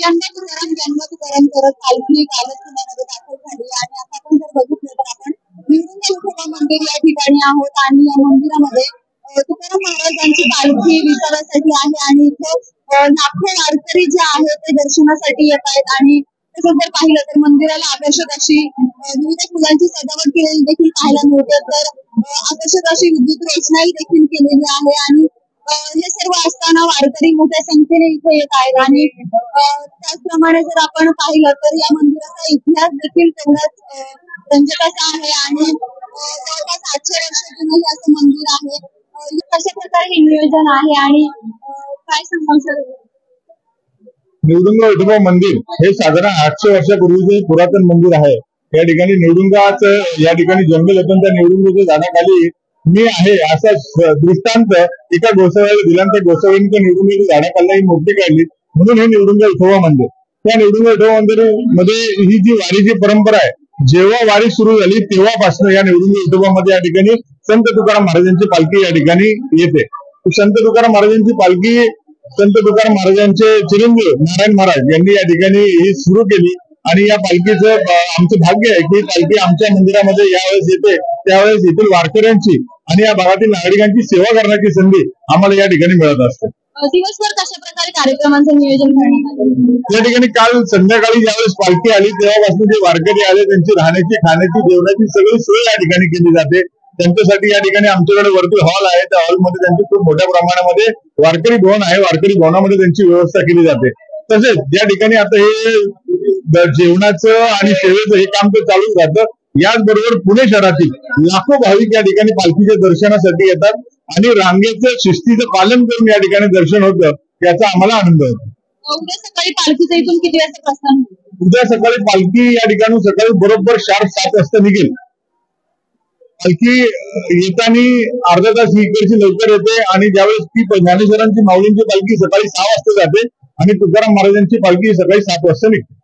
यंदा तुकाराम करत पालखी कालच पुण्यामध्ये दाखल झाली आणि आता आपण जर बघितलं तर आपण निवृत्त विठोबा मंदिर या ठिकाणी आहोत आणि या मंदिरामध्ये तुकाराम महाराजांची पालखी विसाव्यासाठी आहे आणि इथं लाखो वारकरी जे आहेत ते दर्शनासाठी येत आहेत आणि तसं जर पाहिलं तर मंदिराला आकर्षक अशी विविध फुलांची सजावट केलेली देखील पाहायला मिळते तर आकर्षक अशी विद्युत रोषणाई देखील केलेली आहे आणि हे सर्व असताना वारकरी मोठ्या संख्येने इथे येत आहेत आणि त्याचप्रमाणे जर आपण पाहिलं तर या मंदिराचा इतिहास देखील तेवढाच रंजक असा आहे आणि जवळपास 800 वर्ष जुनं हे असं मंदिर आहे. कशा प्रकारे हे नियोजन आहे आणि काय सांगाल सर? निवडुंगा विठोबा मंदिर हे साधारण 800 वर्षापूर्वीचे पुरातन मंदिर आहे. या ठिकाणी निवडुंगाच या ठिकाणी जंगल होतं त्या निवडुंगाच्या झाडाखाली मी आहे असा दृष्टांत एका गोसाव्याला दिला. त्या गोसाव्याने निवडुंगाच्या झाडाखाली ही मूर्ती काढली म्हणून हे निवडुंगा विठोबा मंदिर. त्या निवडुंगा विठोबा मंदिर मध्ये ही जी वारीची परंपरा आहे जेव्हा वारी सुरू झाली तेव्हापासून या निवडुंगा विठोबामध्ये या ठिकाणी संत तुकाराम महाराजांची पालखी या ठिकाणी येते. संत तुकाराम महाराजांची पालखी संत तुकाराम महाराजांचे चिरंजीव नारायण महाराज यांनी या ठिकाणी ही सुरू केली आणि या पालखीचं आमचं भाग्य आहे की पालखी आमच्या मंदिरामध्ये यावेळेस येते त्यावेळेस येथील वारकऱ्यांची आणि या भागातील नागरिकांची सेवा करण्याची संधी आम्हाला या ठिकाणी मिळत असते. दिवसभर कशा प्रकारे कार्यक्रमांचं नियोजन करण्यात आलं? या ठिकाणी काल संध्याकाळी ज्यावेळेस पालखी आली तेव्हापासून जे वारकरी आले त्यांची राहण्याची खाण्याची जेवणाची सगळी सोय या ठिकाणी केली जाते. त्यांच्यासाठी या ठिकाणी आमच्याकडे वरती हॉल आहे त्या हॉलमध्ये त्यांची खूप मोठ्या प्रमाणामध्ये वारकरी भवन आहे. वारकरी भवनामध्ये त्यांची व्यवस्था केली जाते. तसेच या ठिकाणी आता हे जेवणाचं आणि सेवेचं हे काम तर चालूच राहतं. याचबरोबर पुणे शहरातील लाखो भाविक या ठिकाणी पालखीच्या दर्शनासाठी येतात आणि रांगेचं शिस्तीचं पालन करून या ठिकाणी दर्शन होतं याचा आम्हाला आनंद होतो. उद्या सकाळी पालखीचं इथून किती वाजता प्रस्थान? उद्या सकाळी पालखी या ठिकाणी सकाळी बरोबर 7:30 वाजता निघेल. पालखी येताना अर्धा तास इकडची लवकर येते आणि ज्यावेळेस ती ज्ञानेश्वरांची माऊलींची पालखी सकाळी 6 वाजता जाते आणि तुकाराम महाराजांची पालखी सकाळी 7 वाजता निघते.